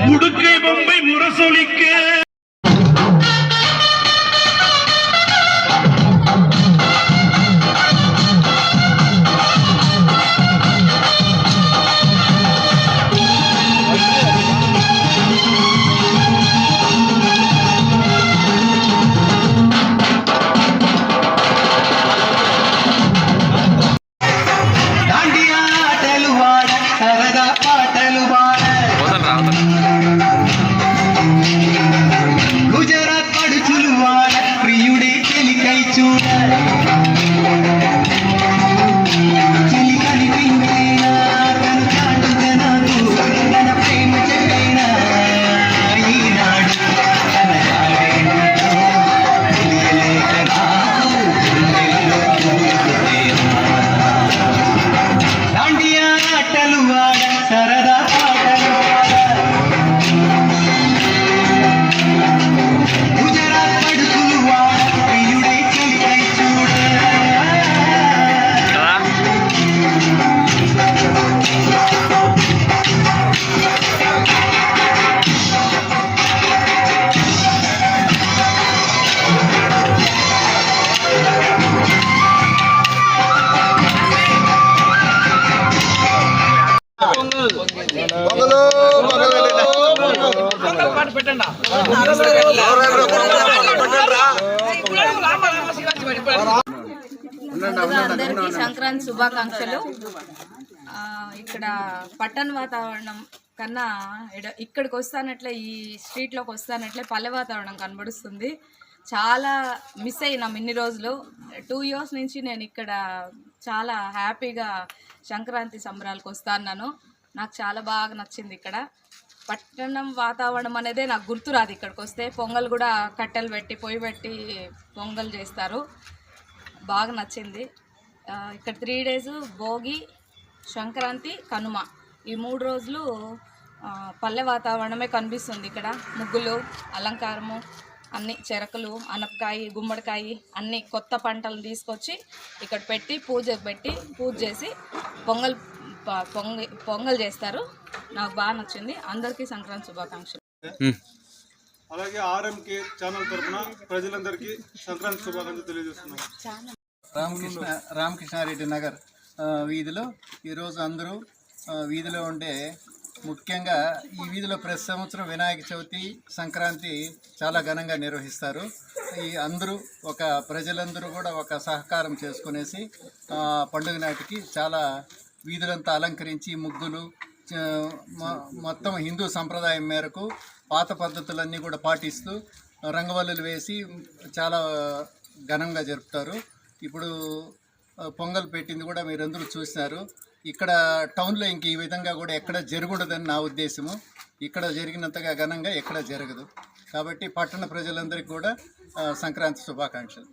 உடுக்கை பொம்பை முரசொலிக்க గుజరాత్ పడుచులు వాడ ప్రియుడే చెలికై చూడ చెలి కనిపించేనా తను చాటుగా నాకు తన ప్రేమ చెప్పేనా ఈనాడు తన జాడేంటో తెలియలేక నాకు గుండెల్లో చూపుతేనా దాండియా ఆటలు వాడ సరదా పాటలు వాడ గుజరాత్ పడుచులు వాడ ప్రియుడే చెలికై చూడ అందరికీ సంక్రాంతి శుభాకాంక్షలు. ఇక్కడ పట్టణ వాతావరణం కన్నా ఇక్కడికి వస్తానట్లే, ఈ స్ట్రీట్లోకి వస్తానట్లే పల్లె వాతావరణం కనబడుస్తుంది. చాలా మిస్ అయినాం ఇన్ని రోజులు. 2 years నుంచి నేను ఇక్కడ చాలా హ్యాపీగా సంక్రాంతి సంబరాలకు వస్తాను. నాకు చాలా బాగా నచ్చింది. ఇక్కడ పట్టణం వాతావరణం అనేదే నాకు గుర్తురాదు. ఇక్కడికి వస్తే పొంగల్ కూడా కట్టెలు పెట్టి పొయ్యి పెట్టి పొంగల్ చేస్తారు. బాగా నచ్చింది. ఇక్కడ 3 days భోగి, సంక్రాంతి, కనుమ ఈ 3 రోజులు పల్లె వాతావరణమే కనిపిస్తుంది. ఇక్కడ ముగ్గులు, అలంకారము, అన్ని చెరకలు, అనపకాయ, గుమ్మడికాయ అన్ని కొత్త పంటలు తీసుకొచ్చి ఇక్కడ పెట్టి పూజ చేసి పొంగల్ చేస్తారు. నాకు బాగా నచ్చింది. అందరికీ సంక్రాంతి శుభాకాంక్షలు. అలాగే ఆర్ఎంకే ఛానల్ తరఫున ప్రజలందరికీ సంక్రాంతి శుభాకాంక్షలు తెలియజేస్తున్నాం. రామకృష్ణారెడ్డి నగర్ వీధిలో ఈరోజు అందరూ వీధిలో ఉండే, ముఖ్యంగా ఈ వీధిలో ప్రతి సంవత్సరం వినాయక చవితి, సంక్రాంతి చాలా ఘనంగా నిర్వహిస్తారు. ఈ అందరూ ప్రజలందరూ కూడా ఒక సహకారం చేసుకునేసి పండుగ నాటికి చాలా వీధులంతా అలంకరించి ముగ్గులు, మొత్తం హిందూ సంప్రదాయం మేరకు పాత పద్ధతులన్నీ కూడా పాటిస్తూ రంగవల్లులు వేసి చాలా ఘనంగా జరుపుతారు. ఇప్పుడు పొంగల్ పెట్టింది కూడా మీరందరూ చూసినారు. ఇక్కడ టౌన్లో ఇంక ఈ విధంగా కూడా ఎక్కడ జరగకూడదని నా ఉద్దేశము. ఇక్కడ జరిగినంతగా ఘనంగా ఎక్కడ జరగదు. కాబట్టి పట్టణ ప్రజలందరికీ కూడా సంక్రాంతి శుభాకాంక్షలు.